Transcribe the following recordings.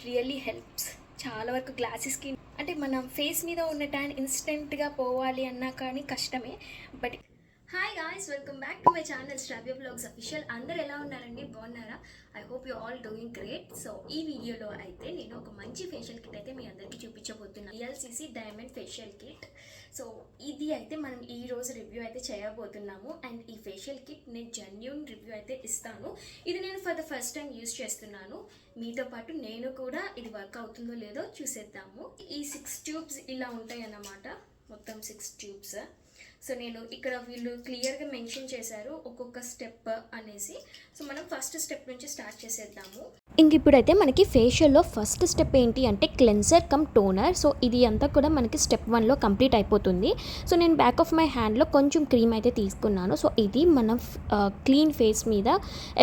Really helps. చాలా వరకు glassy skin అంటే మనం ఫేస్ మీద ఉన్న ట్యాన్ ఇన్స్టెంట్గా పోవాలి అన్నా కానీ కష్టమే. But hi guys, welcome back to my channel Sravya blogs official. అందరు ఎలా ఉన్నారండి? బాగున్నారా? I hope you all doing great. So ఈ వీడియోలో అయితే నేను ఒక మంచి ఫేషియల్ కిట్ అయితే మీ అందరికీ చూపించబోతున్నాను. ELCC diamond facial kit. So ఇది అయితే మనం ఈ రోజు రివ్యూ అయితే చేయబోతున్నాము. అండ్ ఈ ఫేషియల్ కిట్ నేను జెన్యూన్ రివ్యూ అయితే ఇస్తాను. ఇది నేను for the first time use చేస్తున్నాను. మీతో పాటు నేను కూడా ఇది వర్క్ అవుతుందో లేదో చూసేద్దాము. ఈ 6 ట్యూబ్స్ ఇలా ఉంటాయి అన్నమాట, మొత్తం 6 ట్యూబ్స్. సో నేను ఇక్కడ వీళ్ళు క్లియర్గా మెన్షన్ చేశారు ఒక్కొక్క స్టెప్ అనేసి. సో మనం ఫస్ట్ స్టెప్ నుంచి స్టార్ట్ చేసేద్దాము. ఇంక ఇప్పుడైతే మనకి ఫేషియల్లో ఫస్ట్ స్టెప్ ఏంటి అంటే క్లెన్సర్ కమ్ టోనర్. సో ఇది అంతా కూడా మనకి స్టెప్ 1లో కంప్లీట్ అయిపోతుంది. సో నేను బ్యాక్ ఆఫ్ మై హ్యాండ్లో కొంచెం క్రీమ్ అయితే తీసుకున్నాను. సో ఇది మనం క్లీన్ ఫేస్ మీద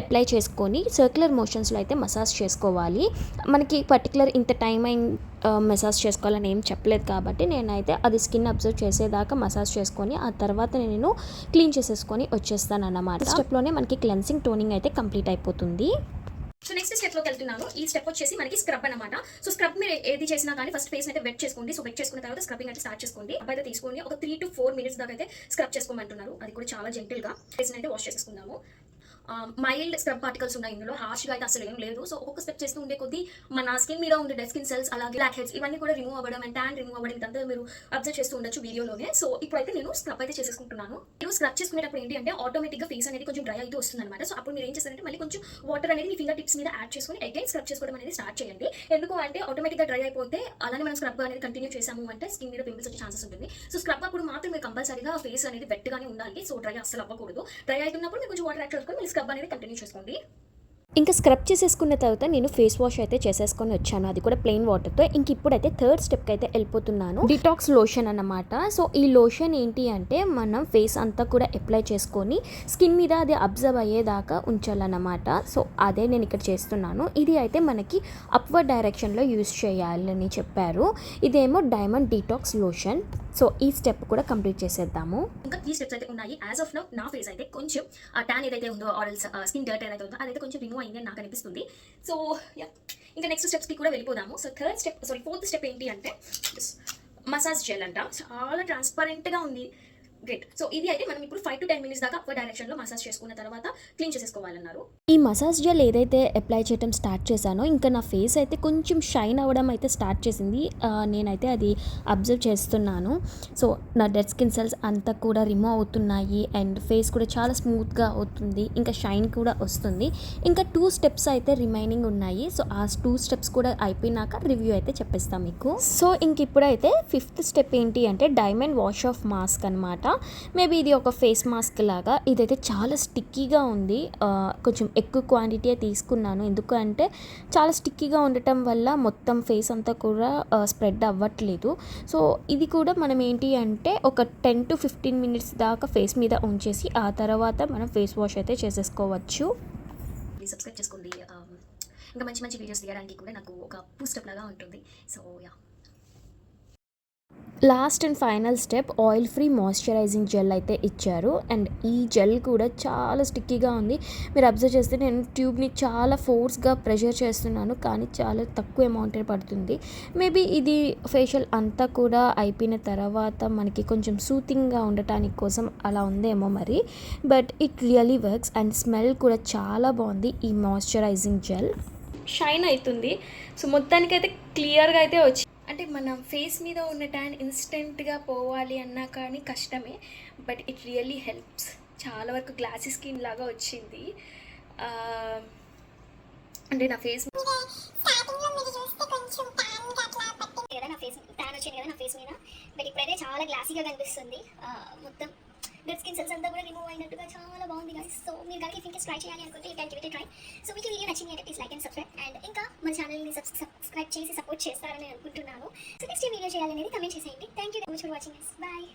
అప్లై చేసుకొని సర్క్యులర్ మోషన్స్లో అయితే మసాజ్ చేసుకోవాలి. మనకి పర్టికులర్ ఇంత టైమింగ్ మసాజ్ చేసుకోవాలని ఏం చెప్పలేదు కాబట్టి నేనైతే అది స్కిన్ అబ్జర్వ్ చేసేదాకా మసాజ్ చేసుకొని ఆ తర్వాత నేను క్లీన్ చేసేసుకొని వచ్చేస్తాను అన్నమాట. స్టెప్లోనే మనకి క్లెన్సింగ్ టోనింగ్ అయితే కంప్లీట్ అయిపోతుంది. సో నెక్స్ట్ స్టెప్లోకి వెళ్తున్నాను. ఈ స్టెప్ వచ్చేసి మనకి స్క్రబ్ అనమాట. సో స్క్రబ్ మీరు ఏది చేసినా కానీ ఫస్ట్ ఫేస్ అయితే వెట్ చేసుకోండి. సో వెట్ చేసుకున్న తర్వాత స్క్రబ్బింగ్ అయితే స్టార్ట్ చేసుకోండి. అబ్బాయి తీసుకొని ఒక 3 to 4 minutes దాకా అయితే స్క్రబ్ చేసుకోమంటున్నారు. అది కూడా చాలా జెంటిల్గా ఫేస్ అయితే వాష్ చేసుకుందాము. మైల్డ్ స్క్రబ్ పార్టికల్స్ ఉన్నాయి ఇందులో, హార్ష్గా అయితే అసలు ఏం లేదు. సో ఒక్కొక్క స్టెప్ చేస్తూ ఉండే కొద్దీ మన స్కిన్ మీద ఉండే డెడ్ స్కిన్ సెల్స్ అలాగే బ్లాక్ హెడ్స్ ఇవన్నీ కూడా రిమూవ్ అవ్వడం అండ్ ట్యాన్ రిమూవ్ అవ్వడం ఇదంతా మీరు అబ్జర్వ్ చేస్తూ ఉండొచ్చు వీడియోలోనే. సో ఇప్పుడైతే నేను స్క్రబ్ అయితే చేసేసుకుంటున్నాను. నేను స్క్రబ్ చేసుకునేటప్పుడు ఏంటి అంటే ఆటోమేటిక్గా ఫేస్ అనేది కొంచెం డ్రై అయితే వస్తుంది అనమాట. సో అప్పుడు మీరు ఏం చేస్తారంటే మళ్ళీ కొంచెం వాటర్ అనేది మీ ఫింగర్ టిప్స్ మీద యాడ్ చేసుకొని అగైన్ స్క్రబ్ చేసుకోవడం అనేది స్టార్ట్ చేయండి. ఎందుకు అంటే ఆటోమేటిక్గా డ్రై అయిపోతే అలానే మనం స్క్రబ్ అనేది కంటిన్యూ చేసాము అంటే స్కిన్ మీద పింపుల్స్ వచ్చే ఛాన్సెస్ ఉంటుంది. సో స్క్రబ్ అప్పుడు మాత్రం మీరు కంపల్సరీగా ఫేస్ అనేది వెట్గానే ఉండాలి. సో డ్రై అసలు అవ్వకూడదు. డ్రై అవుతున్నప్పుడు మీరు కొంచెం వాటర్ యాడ్ చేసుకొని మళ్ళీ స్క్రబ్ అనేది కంటిన్యూ చేసుకోండి. ఇంకా స్క్రబ్ చేసేసుకున్న తర్వాత నేను ఫేస్ వాష్ అయితే చేసేసుకొని వచ్చాను, అది కూడా ప్లెయిన్ వాటర్తో. ఇంక ఇప్పుడైతే థర్డ్ స్టెప్కి అయితే వెళ్ళిపోతున్నాను. డిటాక్స్ లోషన్ అన్నమాట. సో ఈ లోషన్ ఏంటి అంటే మనం ఫేస్ అంతా కూడా అప్లై చేసుకొని స్కిన్ మీద అది అబ్జర్వ్ అయ్యేదాకా ఉంచాలన్నమాట. సో అదే నేను ఇక్కడ చేస్తున్నాను. ఇది అయితే మనకి అప్వర్డ్ డైరెక్షన్లో యూజ్ చేయాలని చెప్పారు. ఇదేమో డైమండ్ డిటాక్స్ లోషన్. సో ఈ స్టెప్ కూడా కంప్లీట్ చేసేద్దాము. ఇంకా 3 స్టెప్స్ అయితే ఉన్నాయి. యాజ్ ఆఫ్ నౌ నా ఫేస్ అయితే కొంచెం ట్యాన్ ఏదైతే ఉందో ఆరల్స్ స్కిన్ డర్ట్ ఏదైతే ఉందో అదైతే కొంచెం రిమూవ్ అయింది అని నాకు అనిపిస్తుంది. సో యా, ఇంకా నెక్స్ట్ స్టెప్స్కి కూడా వెళ్ళిపోదాము. సో ఫోర్త్ స్టెప్ ఏంటి అంటే మసాజ్ జెల్ అంట. చాలా ట్రాన్స్పరెంట్గా ఉంది, గ్రేట్. సో ఇది అయితే మనం ఇప్పుడు 5 to 10 minutes దాకా అప్వర్డ్ డైరెక్షన్లో మసాజ్ చేసుకున్న తర్వాత క్లీన్ చేసేసుకోవాలన్నారు. ఈ మసాజ్ జెల్ ఏదైతే అప్లై చేయడం స్టార్ట్ చేశానో ఇంకా నా ఫేస్ అయితే కొంచెం షైన్ అవ్వడం అయితే స్టార్ట్ చేసింది. నేనైతే అది అబ్జర్వ్ చేస్తున్నాను. సో నా డెడ్ స్కిన్ సెల్స్ అంతా కూడా రిమూవ్ అవుతున్నాయి అండ్ ఫేస్ కూడా చాలా స్మూత్గా అవుతుంది, ఇంకా షైన్ కూడా వస్తుంది. ఇంకా 2 స్టెప్స్ అయితే రిమైనింగ్ ఉన్నాయి. సో ఆ 2 స్టెప్స్ కూడా అయిపోయినాక రివ్యూ అయితే చెప్పేస్తాం మీకు. సో ఇంక ఇప్పుడైతే 5th స్టెప్ ఏంటి అంటే డైమండ్ వాష్ ఆఫ్ మాస్క్ అనమాట. మేబీ ఇది ఒక ఫేస్ మాస్క్ లాగా. ఇదైతే చాలా స్టిక్కీగా ఉంది. కొంచెం ఎక్కువ క్వాంటిటీ తీసుకున్నాను, ఎందుకంటే చాలా స్టిక్కీగా ఉండటం వల్ల మొత్తం ఫేస్ అంతా కూడా స్ప్రెడ్ అవ్వట్లేదు. సో ఇది కూడా మనం ఏంటి అంటే ఒక 10 to 15 minutes దాకా ఫేస్ మీద ఉంచేసి ఆ తర్వాత మనం ఫేస్ వాష్ అయితే చేసేసుకోవచ్చు. సబ్స్క్రైబ్ చేసుకోండి. ఇంకా మంచి మంచి వీడియోస్ తీయడానికి కూడా నాకు ఒక బూస్టప్ లాగా ఉంటుంది. So yeah, last and final step oil free moisturising gel అయితే ఇచ్చారు. అండ్ ఈ జెల్ కూడా చాలా స్టిక్కీగా ఉంది. మీరు అబ్జర్వ్ చేస్తే నేను ట్యూబ్ని చాలా ఫోర్స్గా ప్రెషర్ చేస్తున్నాను, కానీ చాలా తక్కువ అమౌంటే పడుతుంది. మేబీ ఇది ఫేషియల్ అంతా కూడా అయిపోయిన తర్వాత మనకి కొంచెం సూతింగ్గా ఉండటానికి కోసం అలా ఉందేమో మరి. But it really works and smell కూడా చాలా బాగుంది ఈ మాయిశ్చరైజింగ్ జెల్. షైన్ అవుతుంది. సో మొత్తానికైతే క్లియర్గా అయితే వచ్చి అంటే మనం ఫేస్ మీద ఉన్న ట్యాన్ ఇన్స్టెంట్గా పోవాలి అన్నా కానీ కష్టమే. But it really helps. చాలా వరకు గ్లాసీ స్కిన్ లాగా వచ్చింది. అంటే నా ఫేస్ కదా నా ఫేస్ ట్యాన్ వచ్చింది కదా నా ఫేస్ మీద. బట్ ఇప్పుడైతే చాలా గ్లాసీగా కనిపిస్తుంది. మొత్తం డెడ్ స్కిన్ సెల్స్ అంతా కూడా రిమూవ్ అయినట్టుగా చాలా బాగుంది గైస్. సో మీరు కనుక ఇఫ్ ఇంకేస్ ట్రై చేయాలి అనుకుంటే you can give it try. So మీకు వీడియో నచ్చింది అంటే please like and subscribe. And ఇంకా మన ఛానల్ని సబ్స్క్రైబ్ చేసి సపోర్ట్ చేస్తారని అనుకుంటున్నాను. సో నెక్స్ట్ వీడియో చేయాలనేది కమెంట్ చేసేయండి. Thank you very much for watching. Bye.